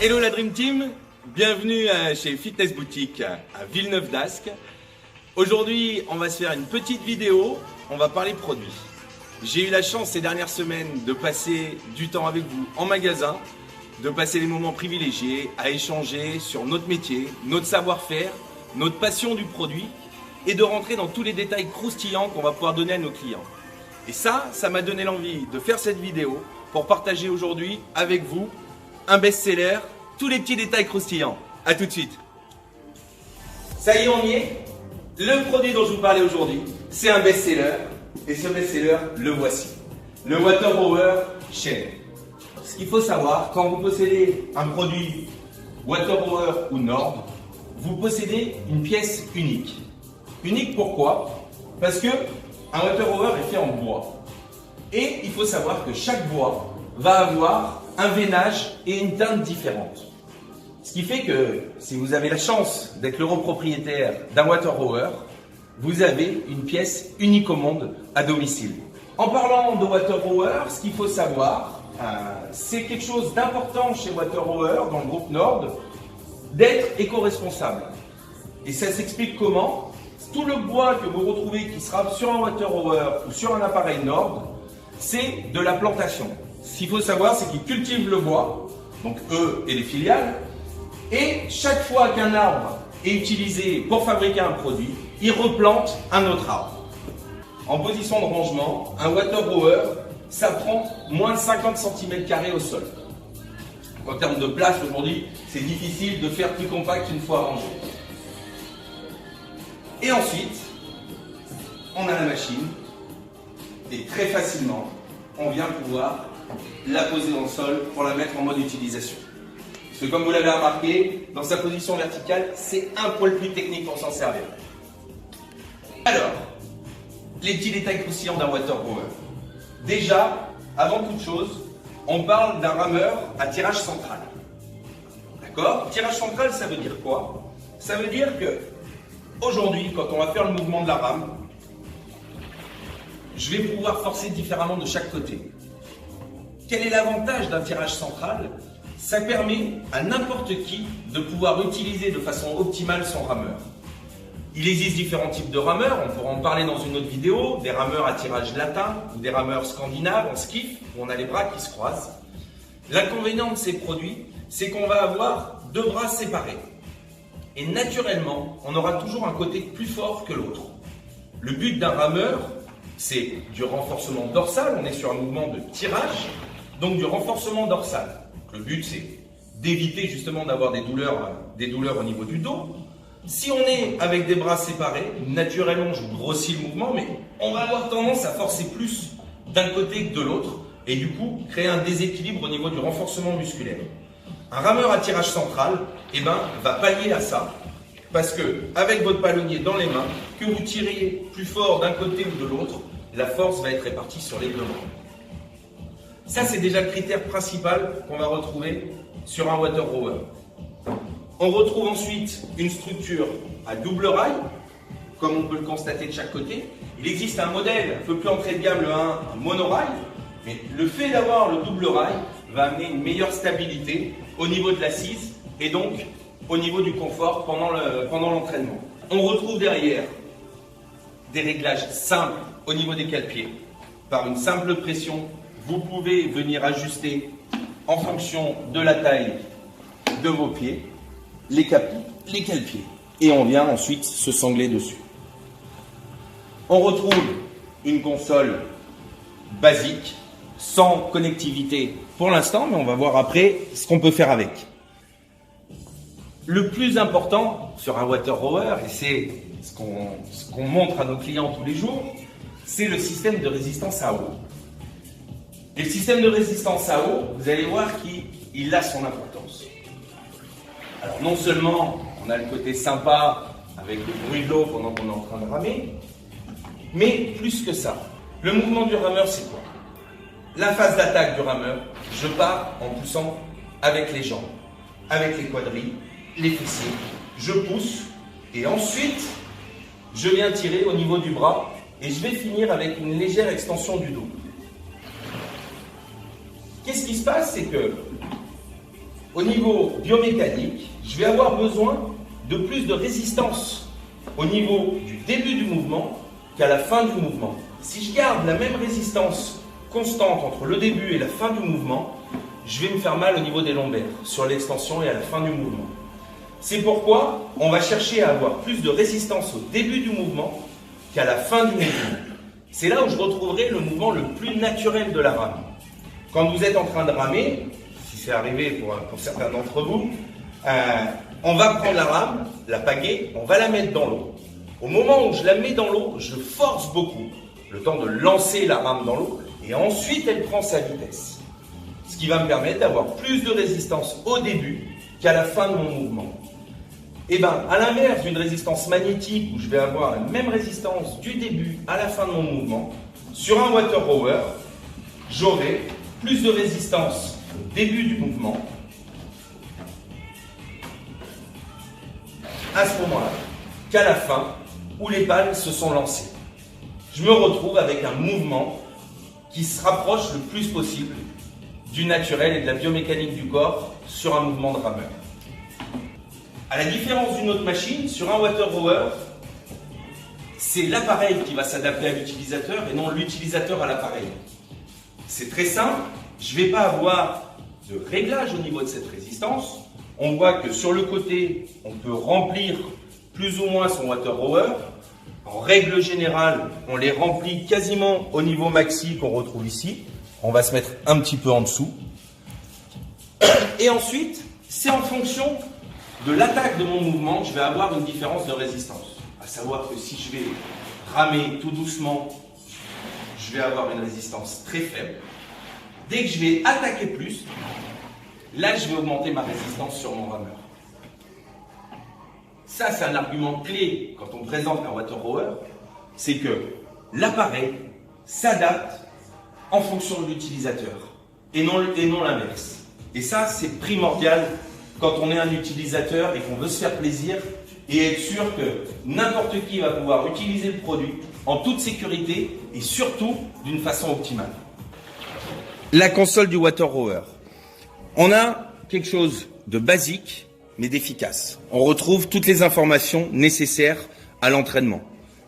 Hello la Dream Team, bienvenue chez Fitness Boutique à Villeneuve d'Ascq. Aujourd'hui, on va se faire une petite vidéo, on va parler produits. J'ai eu la chance ces dernières semaines de passer du temps avec vous en magasin, de passer des moments privilégiés à échanger sur notre métier, notre savoir-faire, notre passion du produit et de rentrer dans tous les détails croustillants qu'on va pouvoir donner à nos clients. Et ça m'a donné l'envie de faire cette vidéo pour partager aujourd'hui avec vous un best-seller, tous les petits détails croustillants. A tout de suite. Ça y est, on y est. Le produit dont je vous parlais aujourd'hui, c'est un best-seller. Et ce best-seller, le voici. Le Water Rower Chain. Ce qu'il faut savoir, quand vous possédez un produit Water Rower ou Nord, vous possédez une pièce unique. Unique pourquoi? Parce que un Water Rower est fait en bois. Et il faut savoir que chaque bois va avoir un veinage et une teinte différente. Ce qui fait que si vous avez la chance d'être le propriétaire d'un Water Rower, vous avez une pièce unique au monde à domicile. En parlant de Water Rower, ce qu'il faut savoir, c'est quelque chose d'important chez Water Rower, dans le groupe Nord, d'être éco-responsable. Et ça s'explique comment? Tout le bois que vous retrouvez qui sera sur un Water Rower ou sur un appareil Nord, c'est de la plantation. Ce qu'il faut savoir, c'est qu'ils cultivent le bois, donc eux et les filiales, et chaque fois qu'un arbre est utilisé pour fabriquer un produit, ils replantent un autre arbre. En position de rangement, un Water Rower, ça prend moins de 50 cm² au sol. En termes de place, aujourd'hui, c'est difficile de faire plus compact une fois rangé. Et ensuite, on a la machine, et très facilement, on vient pouvoir la poser dans le sol pour la mettre en mode utilisation. Parce que comme vous l'avez remarqué, dans sa position verticale, c'est un poil plus technique pour s'en servir. Alors, les petits détails croustillants d'un Water Rower. Déjà, avant toute chose, on parle d'un rameur à tirage central. D'accord? Tirage central, ça veut dire quoi? Ça veut dire que aujourd'hui, quand on va faire le mouvement de la rame, je vais pouvoir forcer différemment de chaque côté. Quel est l'avantage d'un tirage central? Ça permet à n'importe qui de pouvoir utiliser de façon optimale son rameur. Il existe différents types de rameurs, on pourra en parler dans une autre vidéo, des rameurs à tirage latin ou des rameurs scandinaves en skiff, où on a les bras qui se croisent. L'inconvénient de ces produits, c'est qu'on va avoir deux bras séparés. Et naturellement, on aura toujours un côté plus fort que l'autre. Le but d'un rameur, c'est du renforcement dorsal, on est sur un mouvement de tirage, donc du renforcement dorsal. Le but, c'est d'éviter justement d'avoir des douleurs au niveau du dos. Si on est avec des bras séparés, naturellement, je grossis le mouvement, mais on va avoir tendance à forcer plus d'un côté que de l'autre, et du coup, créer un déséquilibre au niveau du renforcement musculaire. Un rameur à tirage central, va pallier à ça, parce que avec votre palonnier dans les mains, que vous tiriez plus fort d'un côté ou de l'autre, la force va être répartie sur les deux mains. Ça, c'est déjà le critère principal qu'on va retrouver sur un Water Rower. On retrouve ensuite une structure à double rail, comme on peut le constater de chaque côté. Il existe un modèle un peu plus entrée de gamme, le 1, un monorail, mais le fait d'avoir le double rail va amener une meilleure stabilité au niveau de l'assise et donc au niveau du confort pendant l'entraînement. On retrouve derrière des réglages simples au niveau des cale-pieds. Par une simple pression, vous pouvez venir ajuster en fonction de la taille de vos pieds, les cale-pieds. Et on vient ensuite se sangler dessus. On retrouve une console basique, sans connectivité pour l'instant, mais on va voir après ce qu'on peut faire avec. Le plus important sur un Water Rower, et c'est ce qu'on montre à nos clients tous les jours, c'est le système de résistance à eau. Et le système de résistance à eau, vous allez voir qu'il a son importance. Alors non seulement on a le côté sympa avec le bruit de l'eau pendant qu'on est en train de ramer, mais plus que ça, le mouvement du rameur, c'est quoi? La phase d'attaque du rameur, je pars en poussant avec les jambes, avec les quadrilles, les fessiers, je pousse et ensuite je viens tirer au niveau du bras et je vais finir avec une légère extension du dos. Qu'est-ce qui se passe? C'est que au niveau biomécanique, je vais avoir besoin de plus de résistance au niveau du début du mouvement qu'à la fin du mouvement. Si je garde la même résistance constante entre le début et la fin du mouvement, je vais me faire mal au niveau des lombaires, sur l'extension et à la fin du mouvement. C'est pourquoi on va chercher à avoir plus de résistance au début du mouvement qu'à la fin du mouvement. C'est là où je retrouverai le mouvement le plus naturel de la rame. Quand vous êtes en train de ramer, si c'est arrivé pour certains d'entre vous, on va prendre la rame, la pagaie, on va la mettre dans l'eau. Au moment où je la mets dans l'eau, je force beaucoup, le temps de lancer la rame dans l'eau, et ensuite elle prend sa vitesse. Ce qui va me permettre d'avoir plus de résistance au début qu'à la fin de mon mouvement. Et bien, à l'inverse d'une résistance magnétique où je vais avoir la même résistance du début à la fin de mon mouvement, sur un water rower, j'aurai plus de résistance au début du mouvement, à ce moment-là, qu'à la fin où les pales se sont lancées. Je me retrouve avec un mouvement qui se rapproche le plus possible du naturel et de la biomécanique du corps sur un mouvement de rameur. À la différence d'une autre machine, sur un water rower, c'est l'appareil qui va s'adapter à l'utilisateur et non l'utilisateur à l'appareil. C'est très simple, je ne vais pas avoir de réglage au niveau de cette résistance. On voit que sur le côté, on peut remplir plus ou moins son water rower. En règle générale, on les remplit quasiment au niveau maxi qu'on retrouve ici. On va se mettre un petit peu en dessous. Et ensuite, c'est en fonction de l'attaque de mon mouvement que je vais avoir une différence de résistance. À savoir que si je vais ramer tout doucement, je vais avoir une résistance très faible. Dès que je vais attaquer plus, là je vais augmenter ma résistance sur mon rameur. Ça, c'est un argument clé quand on présente un water rower, c'est que l'appareil s'adapte en fonction de l'utilisateur et non l'inverse. Et ça, c'est primordial quand on est un utilisateur et qu'on veut se faire plaisir et être sûr que n'importe qui va pouvoir utiliser le produit en toute sécurité et surtout d'une façon optimale. La console du water rower. On a quelque chose de basique mais d'efficace. On retrouve toutes les informations nécessaires à l'entraînement.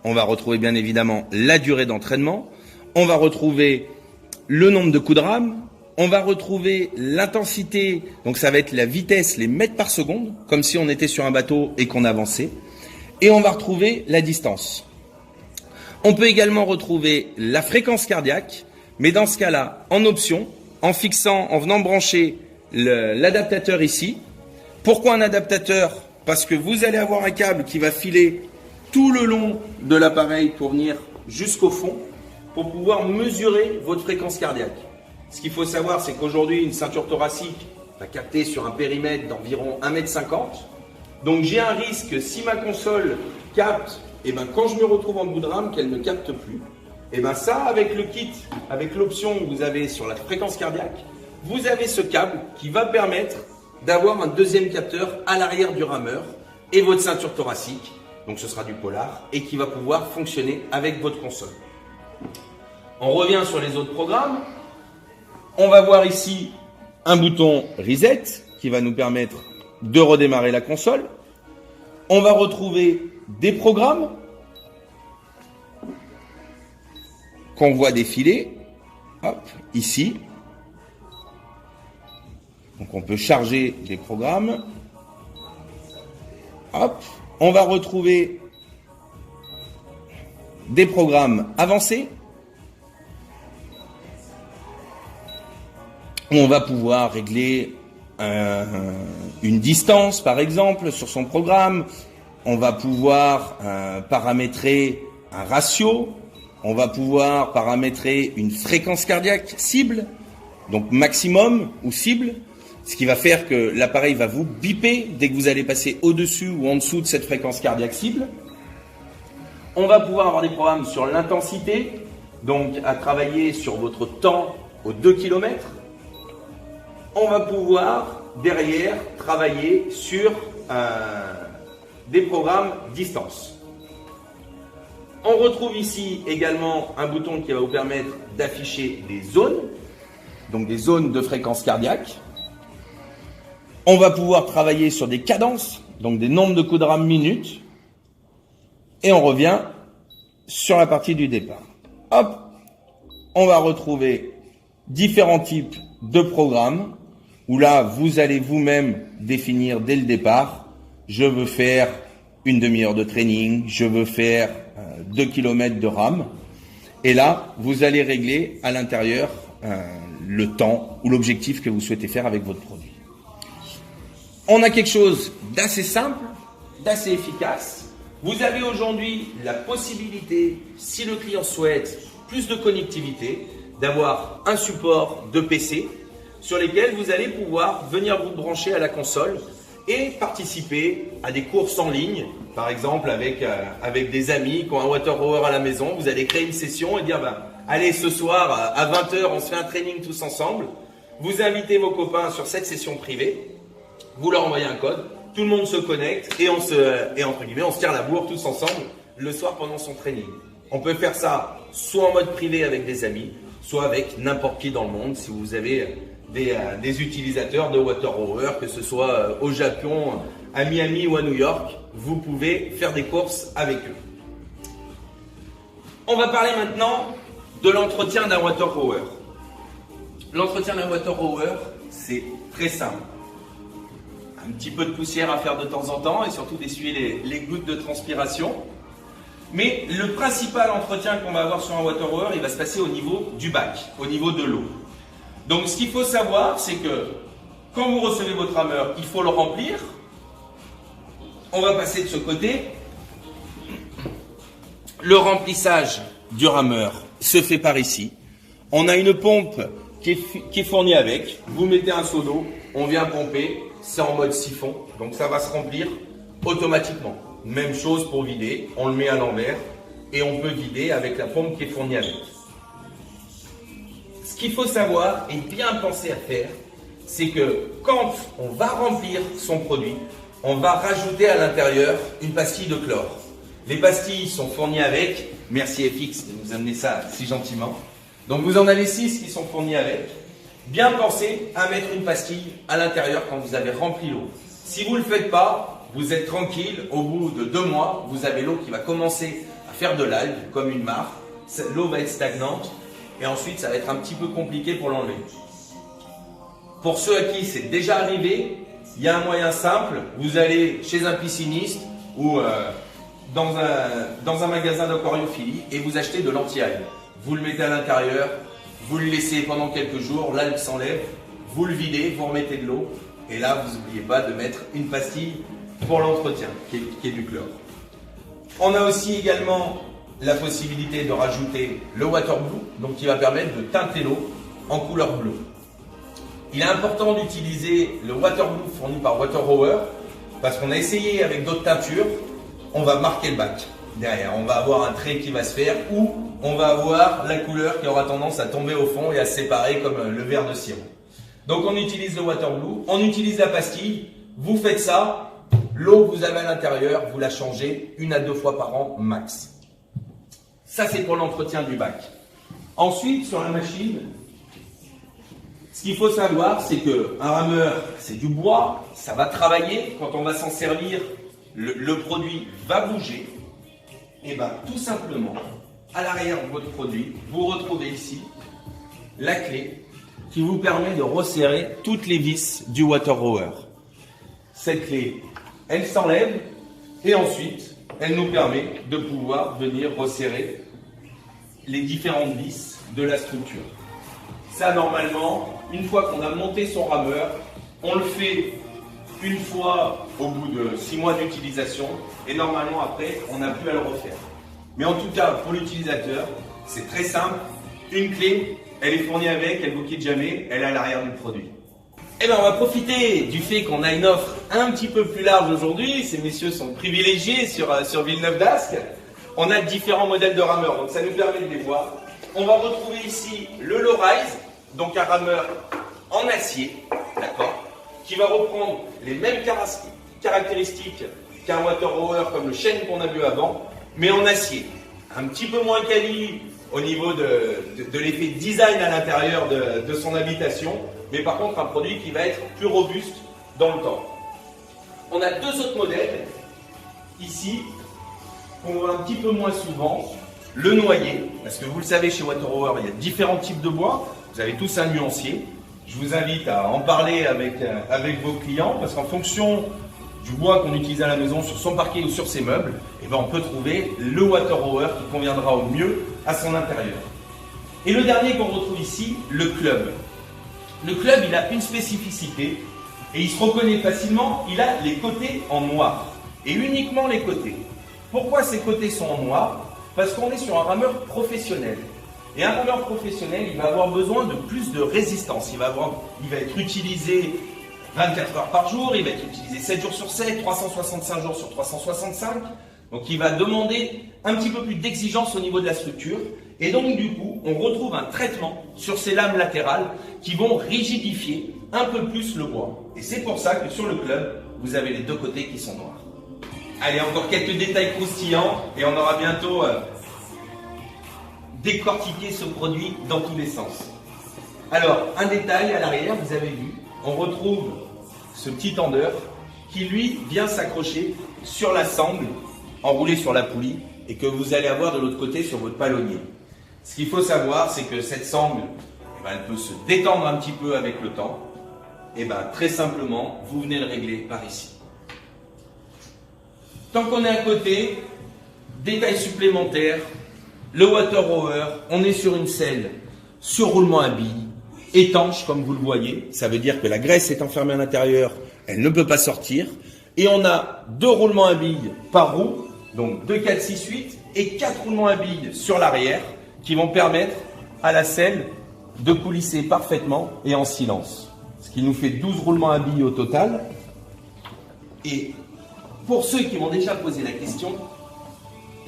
On va retrouver bien évidemment la durée d'entraînement, on va retrouver le nombre de coups de rame, on va retrouver l'intensité, donc ça va être la vitesse, les mètres par seconde, comme si on était sur un bateau et qu'on avançait, et on va retrouver la distance. On peut également retrouver la fréquence cardiaque, mais dans ce cas-là, en option, en venant brancher l'adaptateur ici. Pourquoi un adaptateur? Parce que vous allez avoir un câble qui va filer tout le long de l'appareil pour venir jusqu'au fond, pour pouvoir mesurer votre fréquence cardiaque. Ce qu'il faut savoir, c'est qu'aujourd'hui, une ceinture thoracique va capter sur un périmètre d'environ 1,50 m. Donc j'ai un risque, si ma console capte, et quand je me retrouve en bout de rame, qu'elle ne capte plus. Et ça, avec le kit, avec l'option que vous avez sur la fréquence cardiaque, vous avez ce câble qui va permettre d'avoir un deuxième capteur à l'arrière du rameur et votre ceinture thoracique, donc ce sera du polar, et qui va pouvoir fonctionner avec votre console. On revient sur les autres programmes. On va voir ici un bouton Reset qui va nous permettre de redémarrer la console. On va retrouver des programmes qu'on voit défiler. Hop, ici. Donc on peut charger les programmes. Hop, on va retrouver des programmes avancés. On va pouvoir régler une distance, par exemple, sur son programme. On va pouvoir paramétrer un ratio. On va pouvoir paramétrer une fréquence cardiaque cible, donc maximum ou cible, ce qui va faire que l'appareil va vous biper dès que vous allez passer au-dessus ou en dessous de cette fréquence cardiaque cible. On va pouvoir avoir des programmes sur l'intensité, donc à travailler sur votre temps aux 2 km. On va pouvoir derrière travailler sur des programmes distance. On retrouve ici également un bouton qui va vous permettre d'afficher des zones, donc des zones de fréquence cardiaque. On va pouvoir travailler sur des cadences, donc des nombres de coups de rame minute. Et on revient sur la partie du départ. Hop, on va retrouver différents types de programmes où là, vous allez vous-même définir dès le départ, je veux faire une demi-heure de training, je veux faire 2 km de rame. Et là, vous allez régler à l'intérieur le temps ou l'objectif que vous souhaitez faire avec votre produit. On a quelque chose d'assez simple, d'assez efficace. Vous avez aujourd'hui la possibilité, si le client souhaite plus de connectivité, d'avoir un support de PC sur lesquels vous allez pouvoir venir vous brancher à la console et participer à des courses en ligne, par exemple avec des amis qui ont un water hour à la maison. Vous allez créer une session et dire allez, ce soir à 20 h on se fait un training tous ensemble. Vous invitez vos copains sur cette session privée, vous leur envoyez un code, tout le monde se connecte et entre guillemets on se tire la bourre tous ensemble le soir pendant son training. On peut faire ça soit en mode privé avec des amis, soit avec n'importe qui dans le monde. Si vous avez des utilisateurs de water hour, que ce soit au Japon, à Miami ou à New York, vous pouvez faire des courses avec eux. On va parler maintenant de l'entretien d'un water hour. L'entretien d'un water hour, c'est très simple. Un petit peu de poussière à faire de temps en temps et surtout d'essuyer les gouttes de transpiration. Mais le principal entretien qu'on va avoir sur un water hour, il va se passer au niveau du bac, au niveau de l'eau. Donc ce qu'il faut savoir, c'est que quand vous recevez votre rameur, il faut le remplir. On va passer de ce côté. Le remplissage du rameur se fait par ici. On a une pompe qui est fournie avec. Vous mettez un seau d'eau, on vient pomper, c'est en mode siphon, donc ça va se remplir automatiquement. Même chose pour vider, on le met à l'envers et on peut vider avec la pompe qui est fournie avec. Ce qu'il faut savoir et bien penser à faire, c'est que quand on va remplir son produit, on va rajouter à l'intérieur une pastille de chlore. Les pastilles sont fournies avec, merci FX de nous amener ça si gentiment. Donc vous en avez 6 qui sont fournies avec. Bien penser à mettre une pastille à l'intérieur quand vous avez rempli l'eau. Si vous ne le faites pas, vous êtes tranquille, au bout de 2 mois, vous avez l'eau qui va commencer à faire de l'algue, comme une mare. L'eau va être stagnante et ensuite ça va être un petit peu compliqué pour l'enlever. Pour ceux à qui c'est déjà arrivé, il y a un moyen simple. Vous allez chez un pisciniste ou dans un magasin d'aquariophilie et vous achetez de l'anti-algue. Vous le mettez à l'intérieur, vous le laissez pendant quelques jours, l'algue s'enlève, vous le videz, vous remettez de l'eau et là vous n'oubliez pas de mettre une pastille pour l'entretien qui est du chlore. On a aussi également la possibilité de rajouter le water blue, donc qui va permettre de teinter l'eau en couleur bleue. Il est important d'utiliser le water blue fourni par Water Hour parce qu'on a essayé avec d'autres teintures, on va marquer le bac derrière. On va avoir un trait qui va se faire ou on va avoir la couleur qui aura tendance à tomber au fond et à se séparer comme le verre de sirop. Donc on utilise le water blue, on utilise la pastille, vous faites ça, l'eau que vous avez à l'intérieur, vous la changez 1 à 2 fois par an max. Ça c'est pour l'entretien du bac. Ensuite sur la machine, ce qu'il faut savoir, c'est qu'un rameur, c'est du bois, ça va travailler. Quand on va s'en servir, le produit va bouger. Et bien, tout simplement, à l'arrière de votre produit, vous retrouvez ici la clé qui vous permet de resserrer toutes les vis du water hour. Cette clé, elle s'enlève et ensuite, elle nous permet de pouvoir venir resserrer les différentes vis de la structure. Ça, normalement, une fois qu'on a monté son rameur, on le fait une fois au bout de 6 mois d'utilisation et normalement après, on n'a plus à le refaire. Mais en tout cas, pour l'utilisateur, c'est très simple. Une clé, elle est fournie avec, elle ne vous quitte jamais, elle est à l'arrière du produit. Eh bien, on va profiter du fait qu'on a une offre un petit peu plus large aujourd'hui. Ces messieurs sont privilégiés sur Villeneuve d'Ascq. On a différents modèles de rameurs, donc ça nous permet de les voir. On va retrouver ici le Low Rise, donc un rameur en acier, d'accord, qui va reprendre les mêmes caractéristiques qu'un water hour comme le chêne qu'on a vu avant, mais en acier. Un petit peu moins quali au niveau de l'effet design à l'intérieur de son habitation, mais par contre un produit qui va être plus robuste dans le temps. On a deux autres modèles, ici, qu'on voit un petit peu moins souvent. Le noyer, parce que vous le savez, chez Water-Hour, il y a différents types de bois. Vous avez tous un nuancier. Je vous invite à en parler avec vos clients, parce qu'en fonction du bois qu'on utilise à la maison, sur son parquet ou sur ses meubles, eh ben on peut trouver le Water-Hour qui conviendra au mieux à son intérieur. Et le dernier qu'on retrouve ici, le club. Le club, il a une spécificité, et il se reconnaît facilement, il a les côtés en noir, et uniquement les côtés. Pourquoi ces côtés sont en noir? Parce qu'on est sur un rameur professionnel. Et un rameur professionnel, il va avoir besoin de plus de résistance. Il va être utilisé 24 heures par jour, il va être utilisé 7 jours sur 7, 365 jours sur 365. Donc il va demander un petit peu plus d'exigence au niveau de la structure. Et donc du coup, on retrouve un traitement sur ces lames latérales qui vont rigidifier un peu plus le bois. Et c'est pour ça que sur le club, vous avez les deux côtés qui sont noirs. Allez, encore quelques détails croustillants et on aura bientôt décortiqué ce produit dans tous les sens. Alors, un détail à l'arrière, vous avez vu, on retrouve ce petit tendeur qui lui vient s'accrocher sur la sangle enroulée sur la poulie et que vous allez avoir de l'autre côté sur votre palonnier. Ce qu'il faut savoir, c'est que cette sangle, elle peut se détendre un petit peu avec le temps. Et très simplement, vous venez le régler par ici. Tant qu'on est à côté, détail supplémentaire, le Water-Hour, on est sur une selle sur roulement à billes, étanche comme vous le voyez. Ça veut dire que la graisse est enfermée à l'intérieur, elle ne peut pas sortir. Et on a 2 roulements à billes par roue, donc 2, 4, 6, 8, et 4 roulements à billes sur l'arrière qui vont permettre à la selle de coulisser parfaitement et en silence. Ce qui nous fait 12 roulements à billes au total. Et pour ceux qui m'ont déjà posé la question,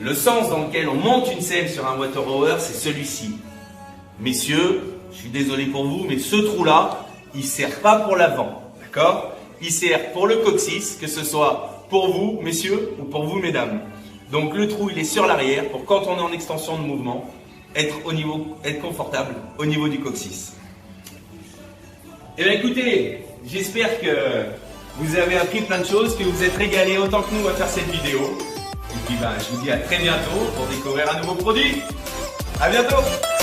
le sens dans lequel on monte une selle sur un Water-Hour, c'est celui-ci. Messieurs, je suis désolé pour vous, mais ce trou-là, il ne sert pas pour l'avant, d'accord? Il sert pour le coccyx, que ce soit pour vous, messieurs, ou pour vous, mesdames. Donc le trou, il est sur l'arrière, pour quand on est en extension de mouvement, être confortable au niveau du coccyx. Eh bien écoutez, j'espère que vous avez appris plein de choses, que vous êtes régalés autant que nous à faire cette vidéo. Et puis je vous dis à très bientôt pour découvrir un nouveau produit. À bientôt!